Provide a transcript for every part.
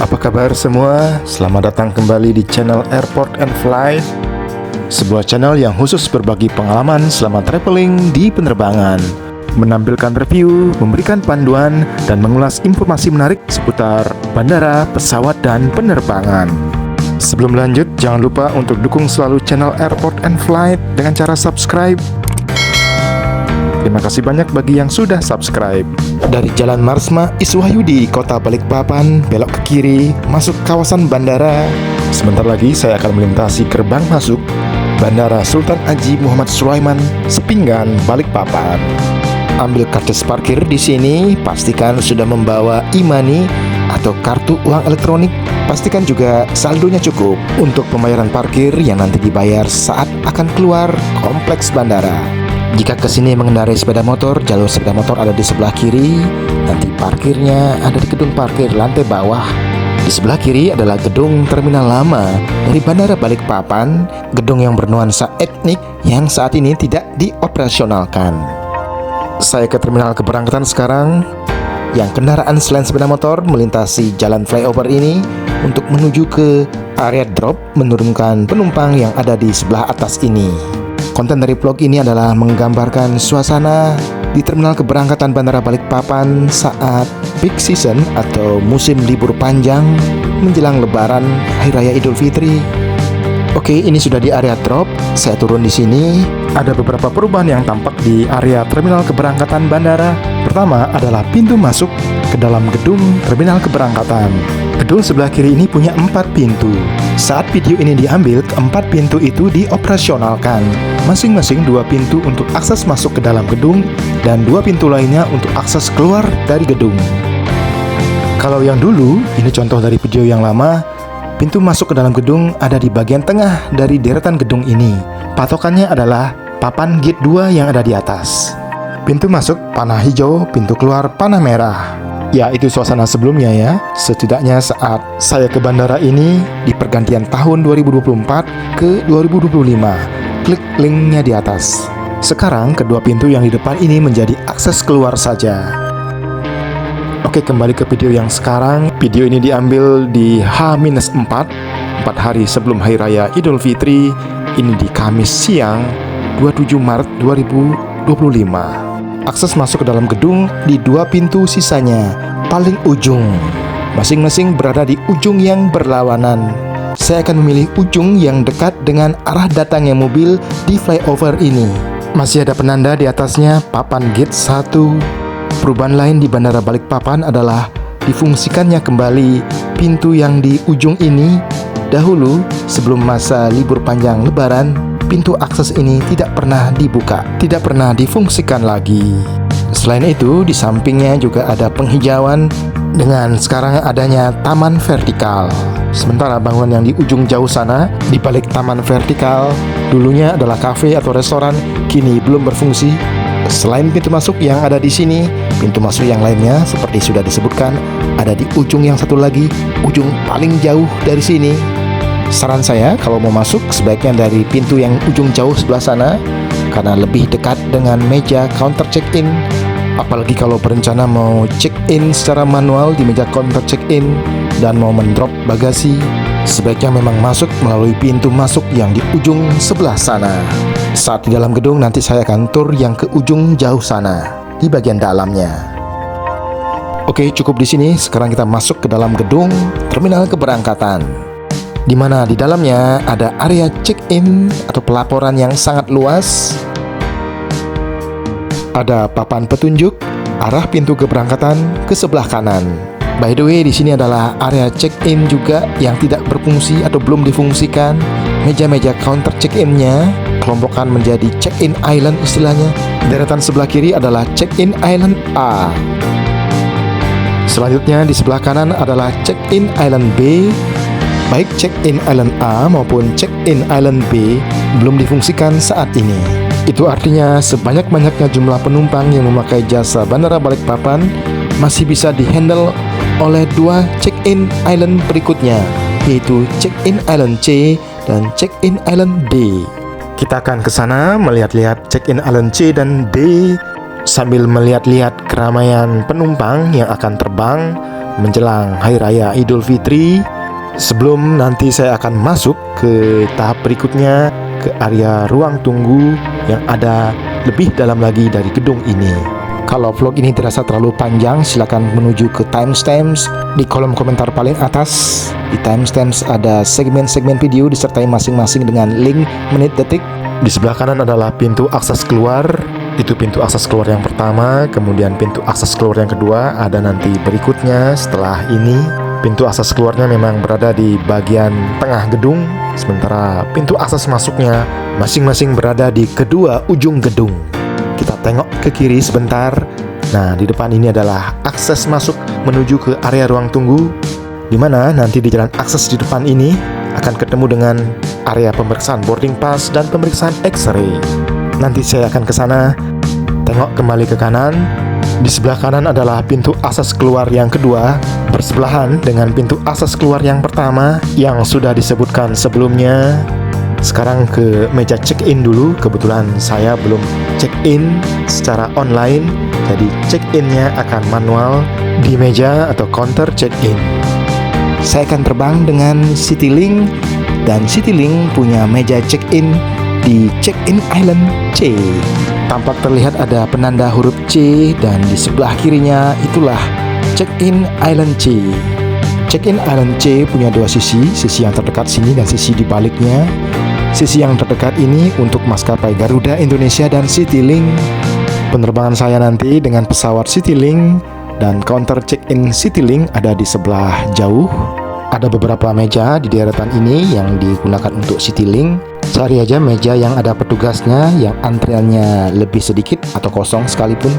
Apa kabar semua? Selamat datang kembali di channel Airport and Flight, sebuah channel yang khusus berbagi pengalaman selama traveling di penerbangan, menampilkan review, memberikan panduan, dan mengulas informasi menarik seputar bandara, pesawat, dan penerbangan. Sebelum lanjut, jangan lupa untuk dukung selalu channel Airport and Flight dengan cara subscribe. Terima kasih banyak bagi yang sudah subscribe. Dari Jalan Marsma Iswahyudi, Kota Balikpapan, belok ke kiri, masuk kawasan bandara. Sebentar lagi saya akan melintasi gerbang masuk Bandara Sultan Haji Muhammad Sulaiman, Sepinggan, Balikpapan. Ambil karcis parkir di sini, pastikan sudah membawa e-money atau kartu uang elektronik. Pastikan juga saldonya cukup untuk pembayaran parkir yang nanti dibayar saat akan keluar kompleks bandara. Jika kesini mengendarai sepeda motor, jalur sepeda motor ada di sebelah kiri. Nanti parkirnya ada di gedung parkir lantai bawah. Di sebelah kiri adalah gedung terminal lama dari Bandara Balikpapan, gedung yang bernuansa etnik yang saat ini tidak dioperasionalkan. Saya ke terminal keberangkatan sekarang. Yang kendaraan selain sepeda motor melintasi jalan flyover ini untuk menuju ke area drop menurunkan penumpang yang ada di sebelah atas ini. Konten dari vlog ini adalah menggambarkan suasana di terminal keberangkatan Bandara Balikpapan saat peak season atau musim libur panjang menjelang Lebaran Hari Raya Idul Fitri. Oke, ini sudah di area drop. Saya turun di sini. Ada beberapa perubahan yang tampak di area terminal keberangkatan bandara. Pertama adalah pintu masuk ke dalam gedung terminal keberangkatan. Gedung sebelah kiri ini punya 4 pintu. Saat video ini diambil, keempat pintu itu dioperasionalkan. Masing-masing 2 pintu untuk akses masuk ke dalam gedung dan 2 pintu lainnya untuk akses keluar dari gedung. Kalau yang dulu, ini contoh dari video yang lama, pintu masuk ke dalam gedung ada di bagian tengah dari deretan gedung ini. Patokannya adalah papan gate 2 yang ada di atas. Pintu masuk panah hijau, pintu keluar panah merah. Ya, itu suasana sebelumnya ya. Setidaknya saat saya ke bandara ini di pergantian tahun 2024 ke 2025. Klik linknya di atas. Sekarang kedua pintu yang di depan ini menjadi akses keluar saja. Oke, kembali ke video yang sekarang. Video ini diambil di H-4, 4 hari sebelum Hari Raya Idul Fitri. Ini di Kamis siang 27 Maret 2025. Akses masuk ke dalam gedung di 2 pintu sisanya, paling ujung. Masing-masing berada di ujung yang berlawanan. Saya akan memilih ujung yang dekat dengan arah datangnya mobil di flyover ini. Masih ada penanda di atasnya, papan gate 1. Perubahan lain di Bandara Balikpapan adalah difungsikannya kembali pintu yang di ujung ini. Dahulu, sebelum masa libur panjang Lebaran, pintu akses ini tidak pernah dibuka, tidak pernah difungsikan lagi. Selain itu, di sampingnya juga ada penghijauan dengan sekarang adanya taman vertikal. Sementara bangunan yang di ujung jauh sana, di balik taman vertikal, dulunya adalah kafe atau restoran, kini belum berfungsi. Selain pintu masuk yang ada di sini, pintu masuk yang lainnya seperti sudah disebutkan ada di ujung yang satu lagi, ujung paling jauh dari sini. Saran saya kalau mau masuk sebaiknya dari pintu yang ujung jauh sebelah sana karena lebih dekat dengan meja counter check-in. Apalagi kalau berencana mau check-in secara manual di meja counter check-in dan mau mendrop bagasi, sebaiknya memang masuk melalui pintu masuk yang di ujung sebelah sana. Saat di dalam gedung nanti saya akan tur yang ke ujung jauh sana di bagian dalamnya. Oke, cukup di sini. Sekarang kita masuk ke dalam gedung terminal keberangkatan, di mana di dalamnya ada area check-in atau pelaporan yang sangat luas. Ada papan petunjuk arah pintu keberangkatan ke sebelah kanan. By the way, di sini adalah area check-in juga yang tidak berfungsi atau belum difungsikan. Meja-meja counter check-in-nya kelompokkan menjadi check-in island istilahnya. Deretan sebelah kiri adalah check-in island A. Selanjutnya di sebelah kanan adalah check-in island B. Baik check-in island A maupun check-in island B belum difungsikan saat ini. Itu artinya sebanyak-banyaknya jumlah penumpang yang memakai jasa Bandara Balikpapan masih bisa dihandle oleh 2 check-in island berikutnya, yaitu check-in island C dan check-in island D. Kita akan ke sana melihat-lihat check-in island C dan D sambil melihat-lihat keramaian penumpang yang akan terbang menjelang Hari Raya Idul Fitri. Sebelum nanti saya akan masuk ke tahap berikutnya, ke area ruang tunggu yang ada lebih dalam lagi dari gedung ini. Kalau vlog ini terasa terlalu panjang, silakan menuju ke timestamps di kolom komentar paling atas. Di timestamps ada segmen-segmen video disertai masing-masing dengan link menit detik. Di sebelah kanan adalah pintu akses keluar. Itu pintu akses keluar yang pertama, kemudian pintu akses keluar yang kedua ada nanti berikutnya setelah ini. Pintu akses keluarnya memang berada di bagian tengah gedung, sementara pintu akses masuknya masing-masing berada di kedua ujung gedung. Kita tengok ke kiri sebentar. Nah, di depan ini adalah akses masuk menuju ke area ruang tunggu, di mana nanti di jalan akses di depan ini akan ketemu dengan area pemeriksaan boarding pass dan pemeriksaan X-ray. Nanti saya akan ke sana. Tengok kembali ke kanan. Di sebelah kanan adalah pintu akses keluar yang kedua, bersebelahan dengan pintu akses keluar yang pertama yang sudah disebutkan sebelumnya. Sekarang ke meja check-in dulu. Kebetulan saya belum check-in secara online, jadi check-innya akan manual di meja atau counter check-in. Saya akan terbang dengan Citylink, dan Citylink punya meja check-in di check-in island C. Tampak terlihat ada penanda huruf C, dan di sebelah kirinya itulah check-in island C. Check-in island C punya dua sisi yang terdekat sini dan sisi di baliknya. Sisi yang terdekat ini untuk maskapai Garuda Indonesia dan Citylink. Penerbangan saya nanti dengan pesawat Citylink, dan counter check-in Citylink ada di sebelah jauh. Ada beberapa meja di deretan ini yang digunakan untuk Citylink. Cari aja meja yang ada petugasnya, yang antriannya lebih sedikit atau kosong sekalipun.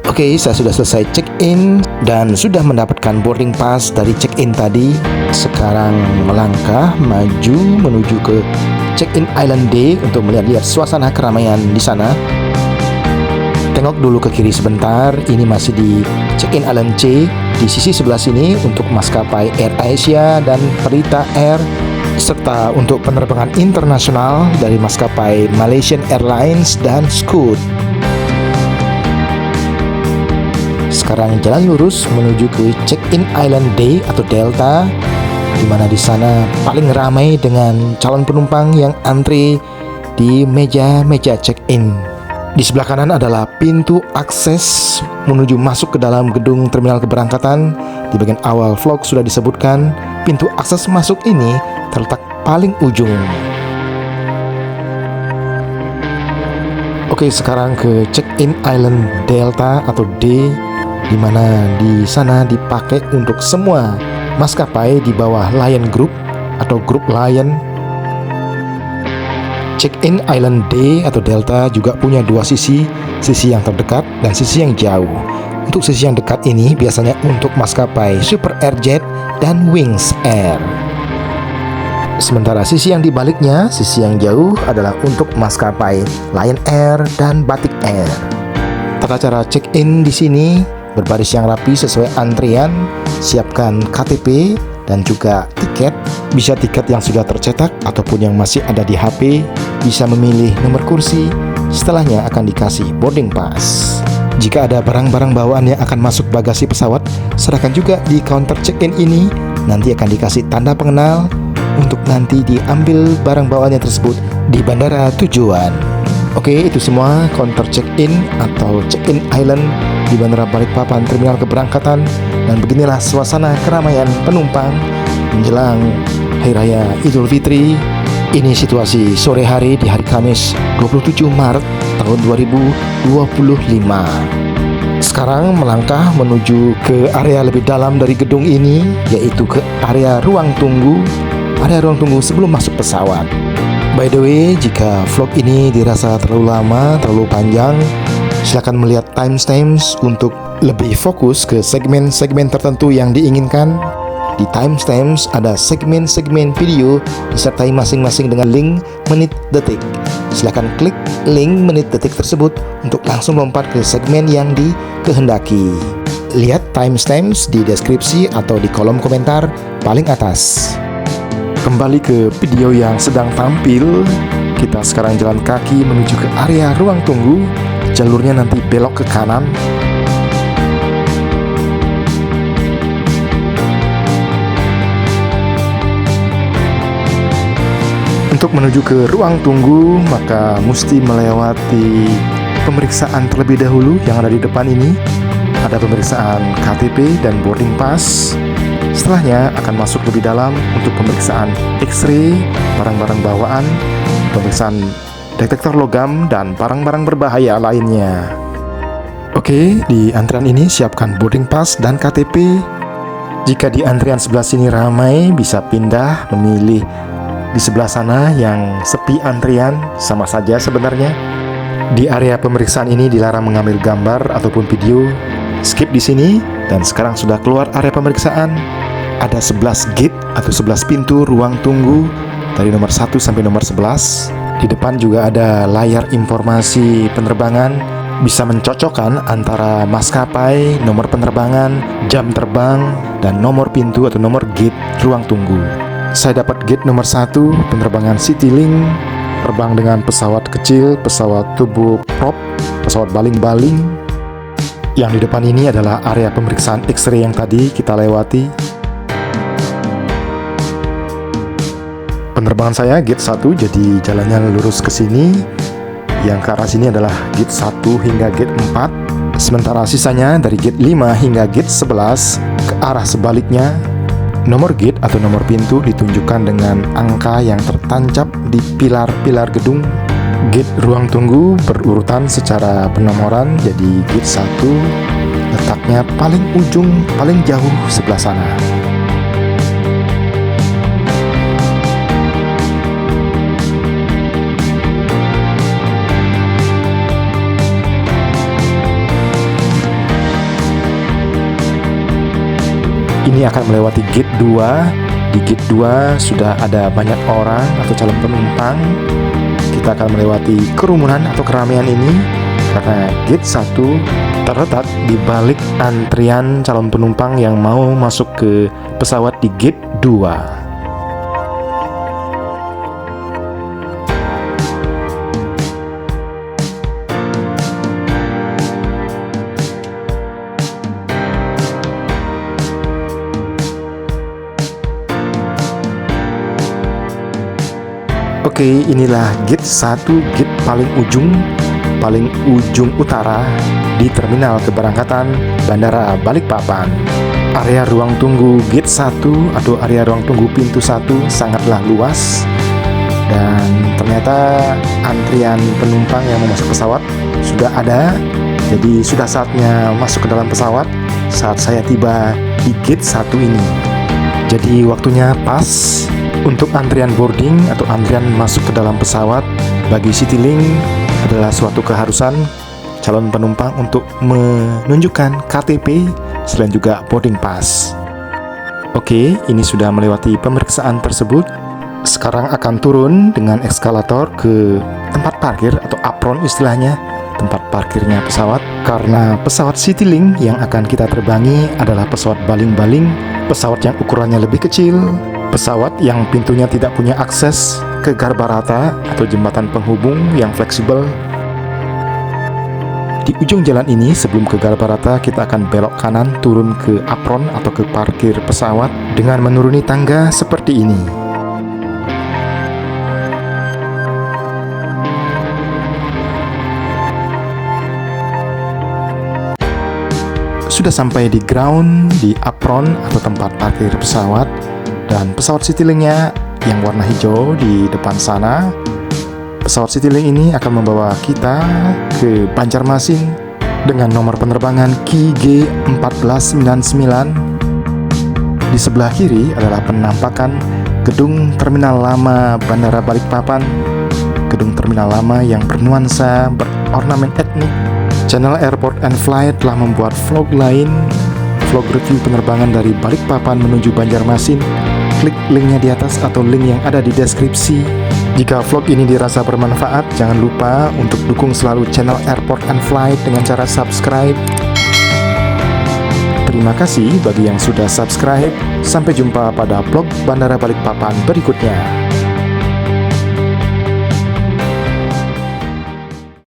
Oke, saya sudah selesai check-in dan sudah mendapatkan boarding pass dari check-in tadi. Sekarang melangkah maju menuju ke check-in island D untuk melihat-lihat suasana keramaian di sana. Tengok dulu ke kiri sebentar, ini masih di check-in island C. Di sisi sebelah sini untuk maskapai Air Asia dan Pelita Air, serta untuk penerbangan internasional dari maskapai Malaysian Airlines dan Scoot. Sekarang jalan lurus menuju ke check-in island D atau Delta, di mana di sana paling ramai dengan calon penumpang yang antri di meja-meja check-in. Di sebelah kanan adalah pintu akses menuju masuk ke dalam gedung terminal keberangkatan. Di bagian awal vlog sudah disebutkan, pintu akses masuk ini terletak paling ujung. Oke, sekarang ke check-in island Delta atau D, di mana di sana dipakai untuk semua maskapai di bawah Lion Group atau grup Lion. Check-in island D atau Delta juga punya dua sisi yang terdekat dan sisi yang jauh. Untuk sisi yang dekat ini biasanya untuk maskapai Super Airjet dan Wings Air. Sementara sisi yang dibaliknya, sisi yang jauh adalah untuk maskapai Lion Air dan Batik Air. Tata cara check-in di sini berbaris yang rapi sesuai antrian, siapkan KTP dan juga tiket. Bisa tiket yang sudah tercetak ataupun yang masih ada di HP. Bisa memilih nomor kursi, setelahnya akan dikasih boarding pass. Jika ada barang-barang bawaan yang akan masuk bagasi pesawat, serahkan juga di counter check-in ini. Nanti akan dikasih tanda pengenal untuk nanti diambil barang bawaannya tersebut di bandara tujuan. Oke, itu semua counter check-in atau check-in island di Bandara Balikpapan Terminal Keberangkatan. Dan beginilah suasana keramaian penumpang menjelang Hari Raya Idul Fitri. Ini situasi sore hari di hari Kamis 27 Maret tahun 2025. Sekarang melangkah menuju ke area lebih dalam dari gedung ini, yaitu ke area ruang tunggu. Area ruang tunggu sebelum masuk pesawat. By the way, jika vlog ini dirasa terlalu lama, terlalu panjang, silakan melihat timestamps untuk lebih fokus ke segmen-segmen tertentu yang diinginkan. Di timestamps ada segmen-segmen video disertai masing-masing dengan link menit detik. Silakan klik link menit detik tersebut untuk langsung lompat ke segmen yang dikehendaki. Lihat timestamps di deskripsi atau di kolom komentar paling atas. Kembali ke video yang sedang tampil. Kita sekarang jalan kaki menuju ke area ruang tunggu. Jalurnya nanti belok ke kanan. menuju ke ruang tunggu, maka mesti melewati pemeriksaan terlebih dahulu yang ada di depan ini. Ada pemeriksaan KTP dan boarding pass. Setelahnya akan masuk lebih dalam untuk pemeriksaan X-ray, barang-barang bawaan, pemeriksaan detektor logam, dan barang-barang berbahaya lainnya. Oke, di antrian ini siapkan boarding pass dan KTP. Jika di antrian sebelah sini ramai, bisa pindah memilih di sebelah sana yang sepi antrian, sama saja sebenarnya. Di area pemeriksaan ini dilarang mengambil gambar ataupun video. Skip di sini, dan sekarang sudah keluar area pemeriksaan. Ada 11 gate atau 11 pintu ruang tunggu dari nomor 1 sampai nomor 11. Di depan juga ada layar informasi penerbangan, bisa mencocokkan antara maskapai, nomor penerbangan, jam terbang, dan nomor pintu atau nomor gate ruang tunggu. Saya dapat gate nomor 1, penerbangan Citylink, terbang dengan pesawat kecil, pesawat turboprop, pesawat baling-baling. Yang di depan ini adalah area pemeriksaan X-ray yang tadi kita lewati. Penerbangan saya gate 1, jadi jalannya lurus ke sini. Yang ke arah sini adalah gate 1 hingga gate 4. Sementara sisanya dari gate 5 hingga gate 11 ke arah sebaliknya. Nomor gate atau nomor pintu ditunjukkan dengan angka yang tertancap di pilar-pilar gedung. Gate ruang tunggu berurutan secara penomoran, jadi gate 1 letaknya paling ujung, paling jauh sebelah sana. Ini akan melewati gate 2. Di gate 2 sudah ada banyak orang atau calon penumpang. Kita akan melewati kerumunan atau keramaian ini karena gate 1 terletak di balik antrian calon penumpang yang mau masuk ke pesawat di gate 2. Oke, inilah gate 1, gate paling ujung utara di terminal keberangkatan Bandara Balikpapan. Area ruang tunggu gate 1 atau area ruang tunggu pintu 1 sangatlah luas. Dan ternyata antrian penumpang yang mau masuk pesawat sudah ada. Jadi sudah saatnya masuk ke dalam pesawat saat saya tiba di gate 1 ini. Jadi waktunya pas untuk antrian boarding atau antrian masuk ke dalam pesawat. Bagi Citylink adalah suatu keharusan calon penumpang untuk menunjukkan KTP selain juga boarding pass. Oke, ini sudah melewati pemeriksaan tersebut. Sekarang akan turun dengan eskalator ke tempat parkir atau apron istilahnya, tempat parkirnya pesawat. Karena pesawat Citylink yang akan kita terbangi adalah pesawat baling-baling, pesawat yang ukurannya lebih kecil, pesawat yang pintunya tidak punya akses ke garbarata atau jembatan penghubung yang fleksibel. Di ujung jalan ini sebelum ke garbarata kita akan belok kanan turun ke apron atau ke parkir pesawat dengan menuruni tangga seperti ini. Sudah sampai di ground, di apron atau tempat parkir pesawat. Dan pesawat Citylink-nya yang warna hijau di depan sana. Pesawat Citylink ini akan membawa kita ke Banjarmasin dengan nomor penerbangan KG1499. Di sebelah kiri adalah penampakan gedung terminal lama Bandara Balikpapan. Gedung terminal lama yang bernuansa berornamen etnik. Channel Airport and Flight telah membuat vlog lain, vlog review penerbangan dari Balikpapan menuju Banjarmasin. Klik linknya di atas atau link yang ada di deskripsi. Jika vlog ini dirasa bermanfaat, jangan lupa untuk dukung selalu channel Airport and Flight dengan cara subscribe. Terima kasih bagi yang sudah subscribe. Sampai jumpa pada vlog Bandara Balikpapan berikutnya.